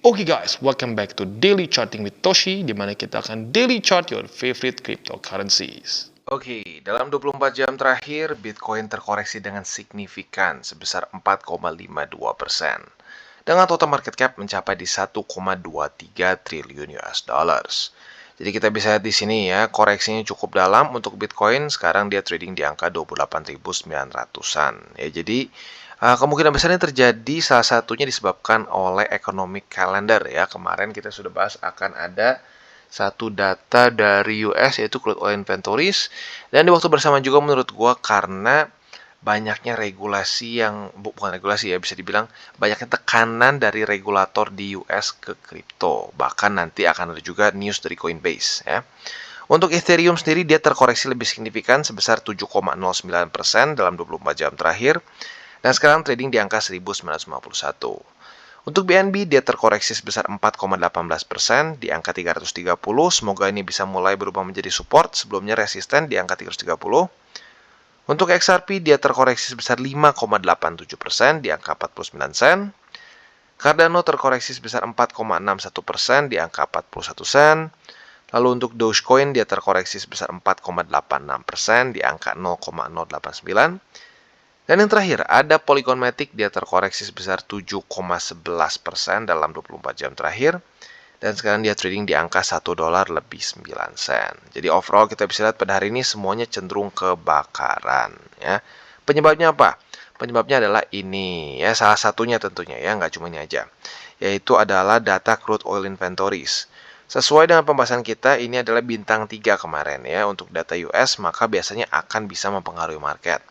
Oke guys, welcome back to Daily Charting with Toshi, di mana kita akan daily chart your favorite cryptocurrencies. Oke, dalam 24 jam terakhir, Bitcoin terkoreksi dengan signifikan sebesar 4,52%. Dengan total market cap mencapai di 1,23 triliun US dollars. Jadi kita bisa lihat di sini ya, koreksinya cukup dalam untuk Bitcoin. Sekarang dia trading di angka 28.900-an. Ya, jadi kemungkinan besar ini terjadi salah satunya disebabkan oleh economic calendar ya. Kemarin kita sudah bahas akan ada satu data dari US yaitu crude oil inventories, dan di waktu bersamaan juga menurut gua karena banyaknya regulasi yang bukan regulasi ya, bisa dibilang banyaknya tekanan dari regulator di US ke kripto. Bahkan nanti akan ada juga news dari Coinbase ya. Untuk Ethereum sendiri dia terkoreksi lebih signifikan sebesar 7,09% dalam 24 jam terakhir dan sekarang trading di angka 1951. Untuk BNB dia terkoreksi sebesar 4,18% di angka 330. Semoga ini bisa mulai berubah menjadi support, sebelumnya resisten di angka 330. Untuk XRP dia terkoreksi sebesar 5,87% di angka 49 sen. Cardano terkoreksi sebesar 4,61% di angka 41 sen. Lalu untuk Dogecoin dia terkoreksi sebesar 4,86% di angka 0,089. Dan yang terakhir, ada Polygon Matic, dia terkoreksi sebesar 7,11% dalam 24 jam terakhir. Dan sekarang dia trading di angka 1 dolar lebih 9 sen. Jadi overall kita bisa lihat pada hari ini semuanya cenderung kebakaran. Ya. Penyebabnya apa? Penyebabnya adalah ini, ya salah satunya tentunya ya, nggak cuma ini aja. Yaitu adalah data crude oil inventories. Sesuai dengan pembahasan kita, ini adalah bintang 3 kemarin ya untuk data US, maka biasanya akan bisa mempengaruhi market.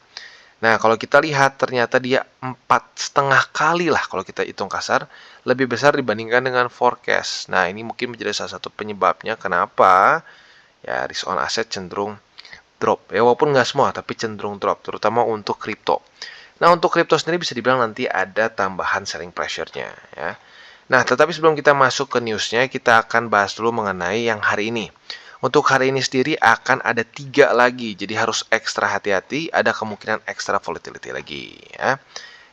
Nah, kalau kita lihat ternyata dia 4,5 kali lah kalau kita hitung kasar, lebih besar dibandingkan dengan forecast. Nah, ini mungkin menjadi salah satu penyebabnya kenapa ya risk on asset cenderung drop. Ya, walaupun nggak semua, tapi cenderung drop, terutama untuk kripto. Nah, untuk kripto sendiri bisa dibilang nanti ada tambahan selling pressure-nya. Ya. Nah, tetapi sebelum kita masuk ke news-nya, kita akan bahas dulu mengenai yang hari ini. Untuk hari ini sendiri akan ada 3 lagi, jadi harus ekstra hati-hati, ada kemungkinan ekstra volatility lagi. Ya.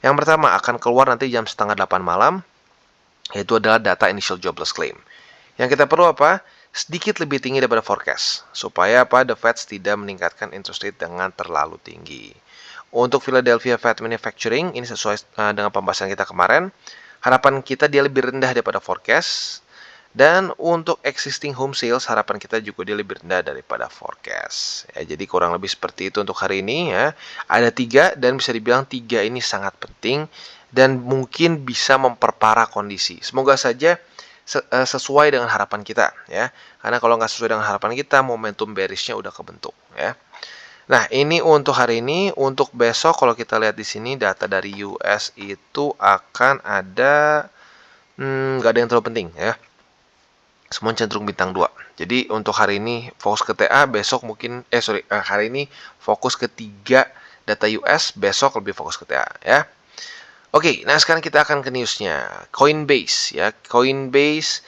Yang pertama akan keluar nanti jam setengah 8 malam, yaitu adalah data initial jobless claim. Yang kita perlu apa? Sedikit lebih tinggi daripada forecast, supaya apa? The Fed tidak meningkatkan interest rate dengan terlalu tinggi. Untuk Philadelphia Fed Manufacturing, ini sesuai dengan pembahasan kita kemarin, harapan kita dia lebih rendah daripada forecast. Dan untuk existing home sales, harapan kita juga dia lebih rendah daripada forecast. Ya, jadi kurang lebih seperti itu untuk hari ini ya. Ada 3 dan bisa dibilang 3 ini sangat penting dan mungkin bisa memperparah kondisi. Semoga saja sesuai dengan harapan kita ya. Karena kalau nggak sesuai dengan harapan kita, momentum bearishnya udah kebentuk ya. Nah, ini untuk hari ini. Untuk besok kalau kita lihat di sini data dari US itu akan ada nggak ada yang terlalu penting ya. Semua cenderung bintang 2. Jadi untuk hari ini fokus ke TA, besok mungkin hari ini fokus ke 3 data US, besok lebih fokus ke TA ya. Oke, nah sekarang kita akan ke newsnya. Coinbase ya, Coinbase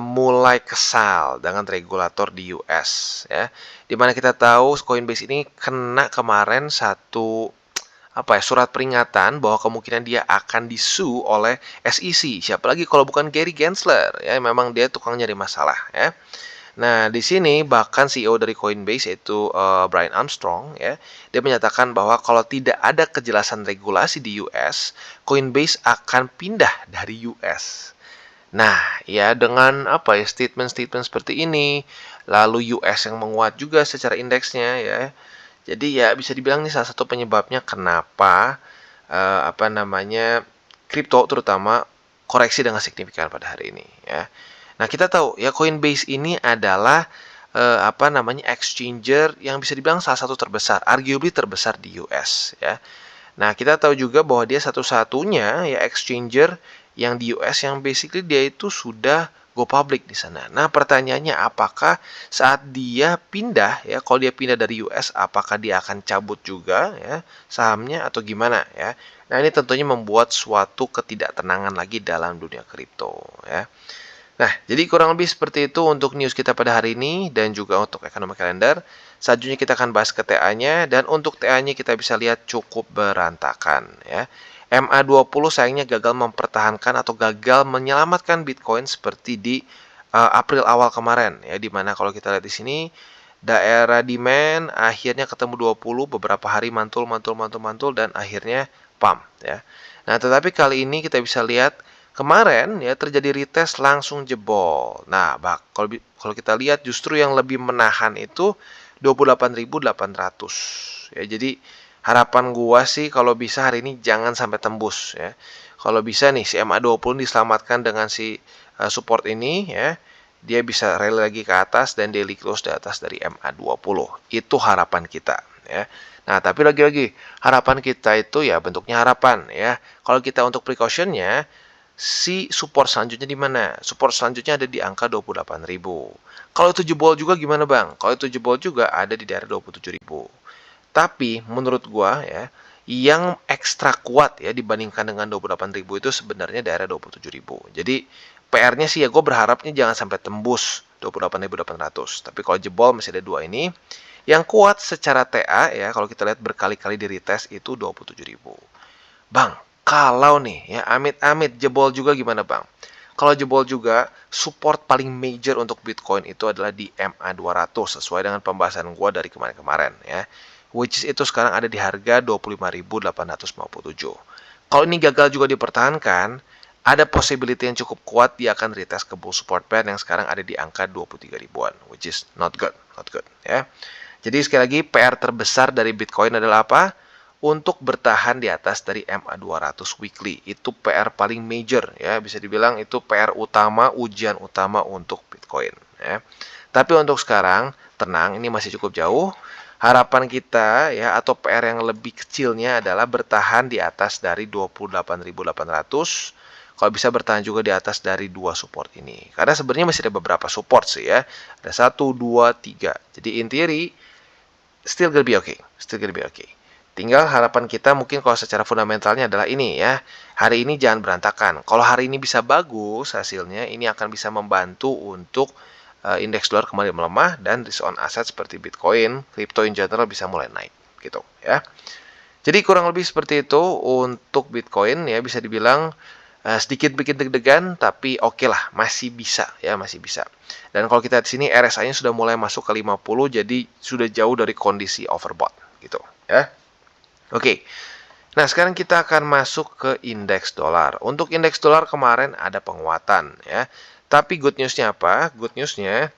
mulai kesal dengan regulator di US ya. Dimana kita tahu Coinbase ini kena kemarin satu surat peringatan bahwa kemungkinan dia akan disu oleh SEC. Siapa lagi kalau bukan Gary Gensler ya, memang dia tukang nyari masalah ya. Nah, di sini bahkan CEO dari Coinbase yaitu Brian Armstrong ya, dia menyatakan bahwa kalau tidak ada kejelasan regulasi di US, Coinbase akan pindah dari US. Nah, ya dengan statement-statement seperti ini, lalu US yang menguat juga secara indeksnya ya. Jadi ya bisa dibilang ini salah satu penyebabnya kenapa kripto terutama koreksi dengan signifikan pada hari ini ya. Nah, kita tahu ya Coinbase ini adalah exchanger yang bisa dibilang salah satu terbesar, arguably terbesar di US ya. Nah, kita tahu juga bahwa dia satu-satunya ya exchanger yang di US yang basically dia itu sudah go public di sana. Nah, pertanyaannya apakah saat dia pindah ya, kalau dia pindah dari US, apakah dia akan cabut juga ya sahamnya atau gimana ya? Nah, ini tentunya membuat suatu ketidaktenangan lagi dalam dunia kripto ya. Nah, jadi kurang lebih seperti itu untuk news kita pada hari ini dan juga untuk economic calendar. Selanjutnya kita akan bahas ke TA-nya dan untuk TA-nya kita bisa lihat cukup berantakan ya. MA20 sayangnya gagal mempertahankan atau gagal menyelamatkan Bitcoin seperti di April awal kemarin ya, dimana kalau kita lihat di sini daerah demand akhirnya ketemu 20, beberapa hari mantul dan akhirnya pump ya. Nah, tetapi kali ini kita bisa lihat kemarin ya terjadi retest langsung jebol. Nah, kalau kita lihat justru yang lebih menahan itu 28.800 ya. Jadi harapan gua sih kalau bisa hari ini jangan sampai tembus ya. Kalau bisa nih si MA20 diselamatkan dengan si support ini ya, dia bisa rally lagi ke atas dan daily close di atas dari MA20. Itu harapan kita ya. Nah, tapi lagi-lagi harapan kita itu ya bentuknya harapan ya. Kalau kita untuk precautionnya, si support selanjutnya di mana? Support selanjutnya ada di angka 28.000. Kalau itu jebol juga gimana, Bang? Kalau itu jebol juga ada di daerah 27.000. Tapi menurut gua ya, yang ekstra kuat ya dibandingkan dengan 28.000 itu sebenarnya daerah 27.000. Jadi PR-nya sih ya gue berharapnya jangan sampai tembus 28.800. Tapi kalau jebol masih ada dua ini. Yang kuat secara TA ya kalau kita lihat berkali-kali di retest itu 27.000. Bang, kalau nih ya amit-amit jebol juga gimana, Bang? Kalau jebol juga, support paling major untuk Bitcoin itu adalah di MA200 sesuai dengan pembahasan gua dari kemarin-kemarin ya. Which is itu sekarang ada di harga 25.857. Kalau ini gagal juga dipertahankan, ada possibility yang cukup kuat dia akan retest ke bull support band yang sekarang ada di angka 23 ribuan, which is not good ya. Jadi sekali lagi PR terbesar dari Bitcoin adalah apa? Untuk bertahan di atas dari MA200 weekly. Itu PR paling major ya, bisa dibilang itu PR utama, ujian utama untuk Bitcoin ya. Tapi untuk sekarang tenang, ini masih cukup jauh. Harapan kita ya atau PR yang lebih kecilnya adalah bertahan di atas dari 28.800. Kalau bisa bertahan juga di atas dari dua support ini. Karena sebenarnya masih ada beberapa support sih ya. Ada 1, 2, 3. Jadi in theory still gonna be okay. Tinggal harapan kita mungkin kalau secara fundamentalnya adalah ini ya. Hari ini jangan berantakan. Kalau hari ini bisa bagus hasilnya, ini akan bisa membantu untuk indeks dolar kembali melemah dan risk on aset seperti Bitcoin, crypto in general bisa mulai naik gitu ya. Jadi kurang lebih seperti itu untuk Bitcoin ya, bisa dibilang sedikit bikin deg-degan tapi oke lah, masih bisa ya, masih bisa. Dan kalau kita di sini RSI-nya sudah mulai masuk ke 50 jadi sudah jauh dari kondisi overbought gitu ya. Oke. Nah, sekarang kita akan masuk ke indeks dolar. Untuk indeks dolar kemarin ada penguatan ya. Tapi good news-nya apa? Good news-nya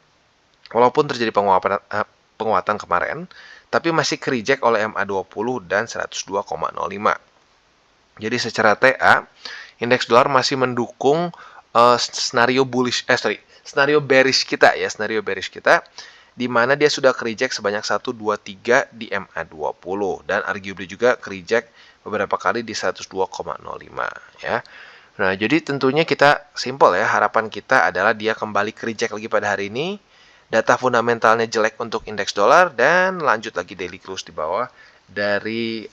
walaupun terjadi penguatan kemarin, tapi masih ke-reject oleh MA20 dan 102,05. Jadi secara TA, indeks dolar masih mendukung skenario bearish kita ya, di mana dia sudah ke-reject sebanyak 1, 2, 3 di MA20 dan arguably juga ke-reject beberapa kali di 102,05 ya. Nah, jadi tentunya kita simple ya, harapan kita adalah dia kembali ke-reject lagi pada hari ini. Data fundamentalnya jelek untuk indeks dolar dan lanjut lagi daily close di bawah dari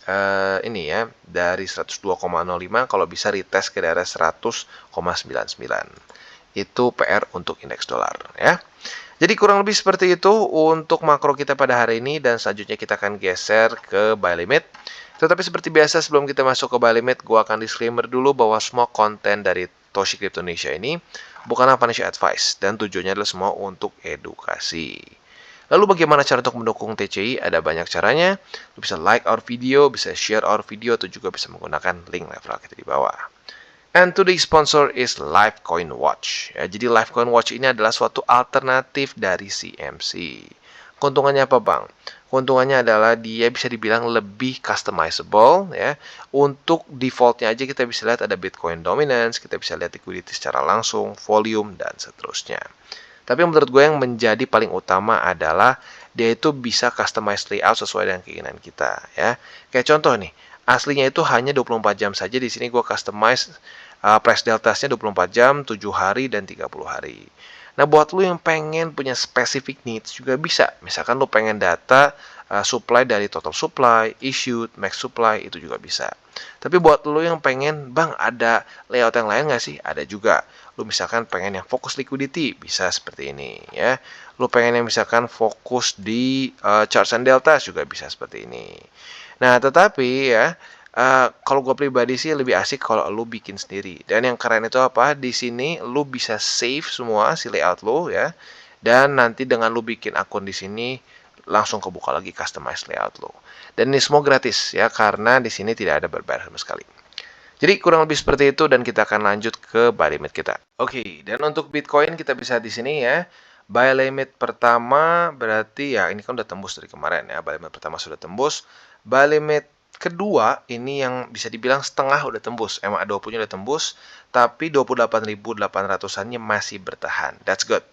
ini ya, dari 102,05 kalau bisa retest ke daerah 100,99. Itu PR untuk indeks dolar ya. Jadi kurang lebih seperti itu untuk makro kita pada hari ini dan selanjutnya kita akan geser ke buy limit. Tetapi seperti biasa sebelum kita masuk ke buy limit, gue akan disclaimer dulu bahwa semua konten dari Toshi Crypto Indonesia ini bukanlah financial advice dan tujuannya adalah semua untuk edukasi. Lalu bagaimana cara untuk mendukung TCI? Ada banyak caranya. Lu bisa like our video, bisa share our video, atau juga bisa menggunakan link referral kita di bawah. And today's sponsor is Lifecoin Watch. Ya, jadi Lifecoin Watch ini adalah suatu alternatif dari CMC. Keuntungannya apa, Bang? Keuntungannya adalah dia bisa dibilang lebih customizable ya. Untuk defaultnya aja kita bisa lihat ada Bitcoin dominance, kita bisa lihat liquidity secara langsung, volume dan seterusnya. Tapi menurut gue yang menjadi paling utama adalah dia itu bisa customize layout sesuai dengan keinginan kita ya. Kayak contoh nih, aslinya itu hanya 24 jam saja, di sini gue customize price deltasnya 24 jam, 7 hari dan 30 hari. Nah, buat lu yang pengen punya specific needs juga bisa. Misalkan lu pengen data supply dari total supply, issued, max supply, itu juga bisa. Tapi buat lu yang pengen, Bang, ada layout yang lain nggak sih? Ada juga. Lu misalkan pengen yang fokus liquidity, bisa seperti ini ya. Lu pengen yang misalkan fokus di charts and deltas juga bisa seperti ini. Nah, tetapi ya, Kalau gue pribadi sih lebih asik kalau lu bikin sendiri. Dan yang keren itu apa? Di sini lu bisa save semua si layout lu ya. Dan nanti dengan lu bikin akun di sini langsung kebuka lagi customize layout lu. Dan ini semua gratis ya karena di sini tidak ada berbayar sama sekali. Jadi kurang lebih seperti itu dan kita akan lanjut ke buy limit kita. Oke, dan untuk Bitcoin kita bisa di sini ya. Buy limit pertama berarti ya ini kan udah tembus dari kemarin ya. Buy limit pertama sudah tembus. Buy limit kedua ini yang bisa dibilang setengah udah tembus. MA20-nya udah tembus, tapi 28.800-annya masih bertahan. That's good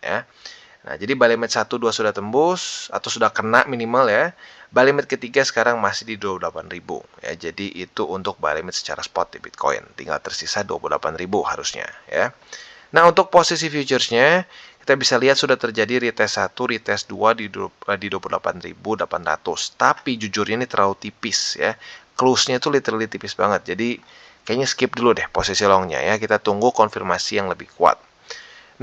ya. Nah, jadi buy limit 1, 2 sudah tembus atau sudah kena minimal ya. Buy limit ketiga sekarang masih di 28.000 ya. Jadi itu untuk buy limit secara spot di Bitcoin. Tinggal tersisa 28.000 harusnya ya. Nah, untuk posisi futuresnya kita bisa lihat sudah terjadi retest 1, retest 2 di 28.800. Tapi jujurnya ini terlalu tipis ya. Close-nya itu literally tipis banget. Jadi kayaknya skip dulu deh posisi long-nya ya. Kita tunggu konfirmasi yang lebih kuat.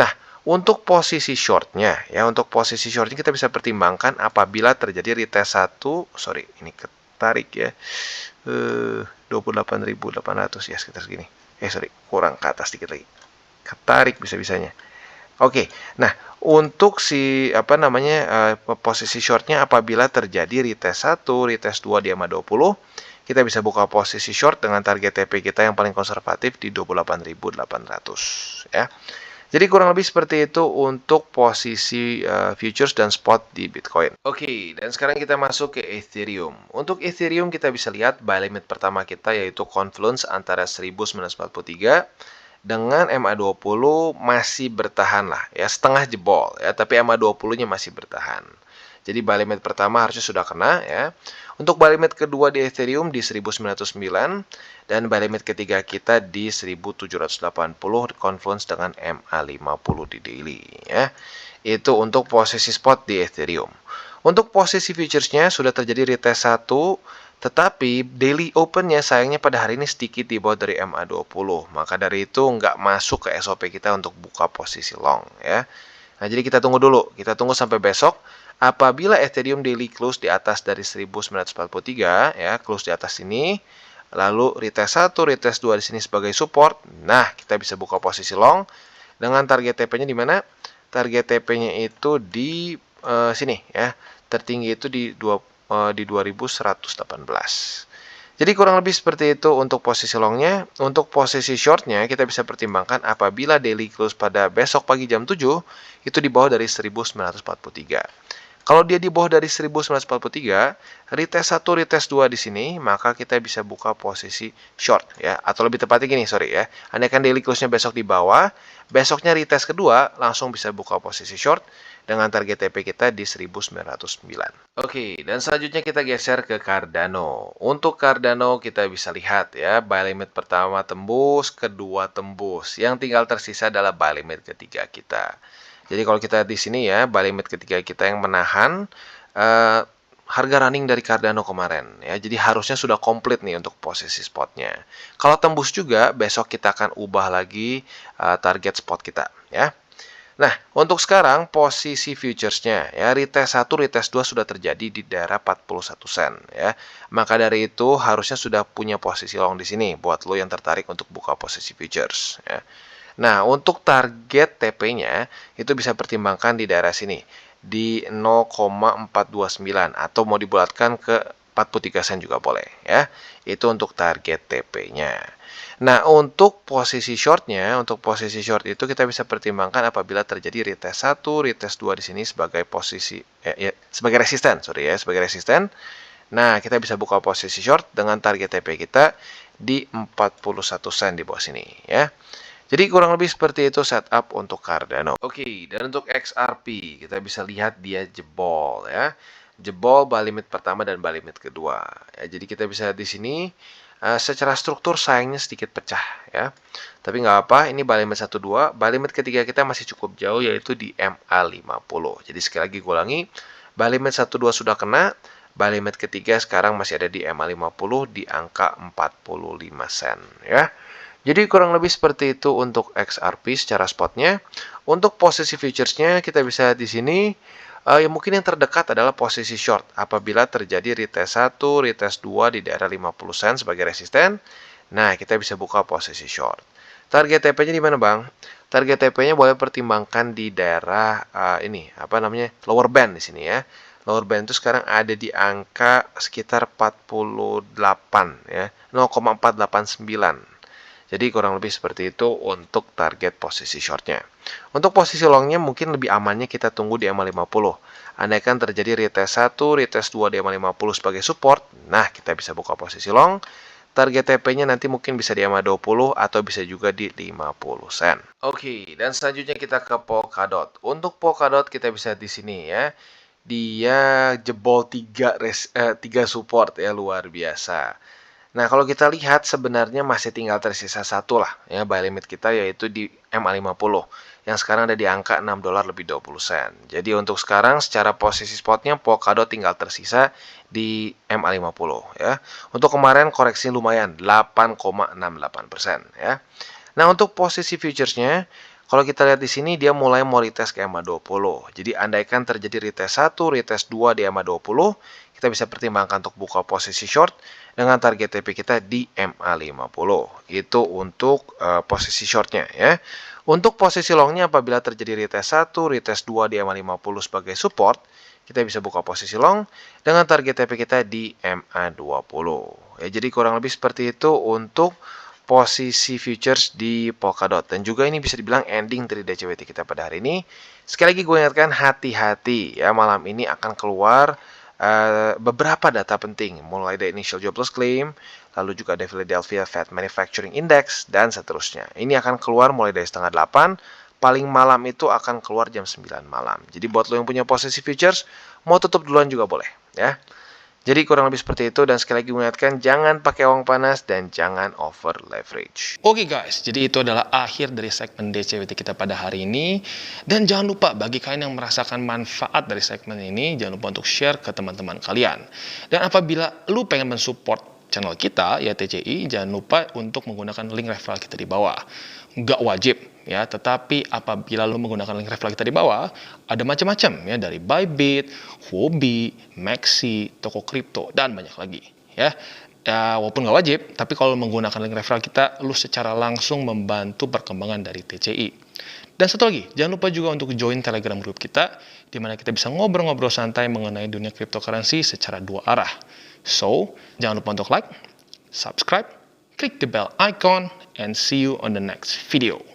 Nah, untuk posisi shortnya ya, untuk posisi shortnya kita bisa pertimbangkan apabila terjadi retest 1, sorry, ini ketarik ya. 28.800 ya sekitar segini. Sorry, kurang ke atas dikit lagi. Ketarik bisa-bisanya. Oke, nah untuk si posisi shortnya apabila terjadi retest 1, retest 2 di EMA20, kita bisa buka posisi short dengan target TP kita yang paling konservatif di 28.800 ya. Jadi kurang lebih seperti itu untuk posisi futures dan spot di Bitcoin. Oke, dan sekarang kita masuk ke Ethereum. Untuk Ethereum kita bisa lihat buy limit pertama kita yaitu Confluence antara 1943 dengan MA20 masih bertahan lah ya, setengah jebol ya, tapi MA20-nya masih bertahan. Jadi buy limit pertama harusnya sudah kena ya. Untuk buy limit kedua di Ethereum di 1909 dan buy limit ketiga kita di 1780 Confluence dengan MA50 di daily ya. Itu untuk posisi spot di Ethereum. Untuk posisi futuresnya sudah terjadi retest 1, tetapi daily opennya sayangnya pada hari ini sedikit di bawah dari MA20. Maka dari itu nggak masuk ke SOP kita untuk buka posisi long ya. Nah, jadi kita tunggu dulu. Kita tunggu sampai besok. Apabila Ethereum daily close di atas dari 1943 ya, close di atas sini, lalu retest 1, retest 2 di sini sebagai support. Nah, kita bisa buka posisi long dengan target TP-nya di mana? Target TP-nya itu di sini ya. Tertinggi itu di 2118. Jadi kurang lebih seperti itu untuk posisi longnya. Untuk posisi shortnya kita bisa pertimbangkan apabila daily close pada besok pagi jam 7 itu di bawah dari 1943. Kalau dia di bawah dari 1943, retest 1, retest 2 di sini, maka kita bisa buka posisi short ya. Atau lebih tepatnya gini, sorry ya. Andaikan daily close-nya besok di bawah, besoknya retest kedua, langsung bisa buka posisi short dengan target TP kita di 1909. Oke, dan selanjutnya kita geser ke Cardano. Untuk Cardano kita bisa lihat ya, buy limit pertama tembus, kedua tembus. Yang tinggal tersisa adalah buy limit ketiga kita. Jadi kalau kita di sini ya, buy limit ketiga kita yang menahan harga running dari Cardano kemarin ya. Jadi harusnya sudah komplit nih untuk posisi spotnya. Kalau tembus juga, besok kita akan ubah lagi target spot kita ya. Nah, untuk sekarang posisi futuresnya ya, retest 1, retest 2 sudah terjadi di daerah 41 sen ya. Maka dari itu harusnya sudah punya posisi long di sini buat lo yang tertarik untuk buka posisi futures ya. Nah, untuk target TP-nya itu bisa pertimbangkan di daerah sini di 0,429 atau mau dibulatkan ke 43 sen juga boleh ya. Itu untuk target TP-nya. Nah, untuk posisi short-nya, untuk posisi short itu kita bisa pertimbangkan apabila terjadi retest 1, retest 2 di sini sebagai posisi sebagai resisten, sorry ya, sebagai resisten. Nah, kita bisa buka posisi short dengan target TP kita di 41 sen di bawah sini ya. Jadi kurang lebih seperti itu setup untuk Cardano. Oke, dan untuk XRP kita bisa lihat dia jebol ya. Jebol buy limit pertama dan buy limit kedua. Ya, jadi kita bisa di sini secara struktur sayangnya sedikit pecah ya. Tapi nggak apa, ini buy limit 1-2. Buy limit ketiga kita masih cukup jauh yaitu di MA50. Jadi sekali lagi gue ulangi, buy limit 1-2 sudah kena. Buy limit ketiga sekarang masih ada di MA50 di angka 45 sen ya. Jadi kurang lebih seperti itu untuk XRP secara spotnya. Untuk posisi futuresnya kita bisa di sini Yang mungkin yang terdekat adalah posisi short apabila terjadi retest 1, retest 2 di daerah 50 sen sebagai resisten. Nah, kita bisa buka posisi short. Target TP-nya di mana, Bang? Target TP-nya boleh pertimbangkan di daerah lower band di sini ya. Lower band itu sekarang ada di angka sekitar 48 ya, 0,489. Jadi kurang lebih seperti itu untuk target posisi shortnya. Untuk posisi longnya mungkin lebih amannya kita tunggu di EMA50. Andaikan terjadi retest 1, retest 2 di EMA50 sebagai support, nah kita bisa buka posisi long. Target TP-nya nanti mungkin bisa di EMA20 atau bisa juga di 50 sen. Oke, dan selanjutnya kita ke Polkadot. Untuk Polkadot kita bisa di sini ya. Dia jebol 3 support ya, luar biasa. Nah, kalau kita lihat sebenarnya masih tinggal tersisa satu lah ya buy limit kita, yaitu di MA50 yang sekarang ada di angka 6 dolar lebih 20 sen. Jadi untuk sekarang secara posisi spotnya Polkadot tinggal tersisa di MA50 ya. Untuk kemarin koreksi lumayan 8,68% ya. Nah, untuk posisi futuresnya kalau kita lihat di sini dia mulai mau retest ke EMA20. Jadi andaikan terjadi retest 1, retest 2 di EMA20, kita bisa pertimbangkan untuk buka posisi short dengan target TP kita di MA50. Itu untuk posisi shortnya ya. Untuk posisi longnya apabila terjadi retest 1, retest 2 di MA50 sebagai support, kita bisa buka posisi long dengan target TP kita di MA20. Ya, jadi kurang lebih seperti itu untuk posisi futures di Polkadot. Dan juga ini bisa dibilang ending dari DCWT kita pada hari ini. Sekali lagi gue ingatkan, hati-hati ya, malam ini akan keluar beberapa data penting, mulai dari initial jobless claim, lalu juga ada Philadelphia Fed Manufacturing Index, dan seterusnya. Ini akan keluar mulai dari setengah 8, paling malam itu akan keluar jam 9 malam. Jadi buat lo yang punya posisi futures, mau tutup duluan juga boleh ya. Jadi kurang lebih seperti itu, dan sekali lagi mengingatkan jangan pakai uang panas dan jangan over leverage. Oke guys, jadi itu adalah akhir dari segmen DCWT kita pada hari ini. Dan jangan lupa bagi kalian yang merasakan manfaat dari segmen ini, jangan lupa untuk share ke teman-teman kalian. Dan apabila lu pengen mensupport channel kita, ya TCI, jangan lupa untuk menggunakan link referral kita di bawah. Nggak wajib ya, tetapi apabila lu menggunakan link referral kita di bawah, ada macam-macam ya, dari Bybit, Huobi, Maxi, toko kripto, dan banyak lagi ya. Ya, walaupun nggak wajib, tapi kalau menggunakan link referral kita, lu secara langsung membantu perkembangan dari TCI. Dan satu lagi, jangan lupa juga untuk join Telegram group kita, di mana kita bisa ngobrol-ngobrol santai mengenai dunia cryptocurrency secara dua arah. So, jangan lupa untuk like, subscribe, click the bell icon, and see you on the next video.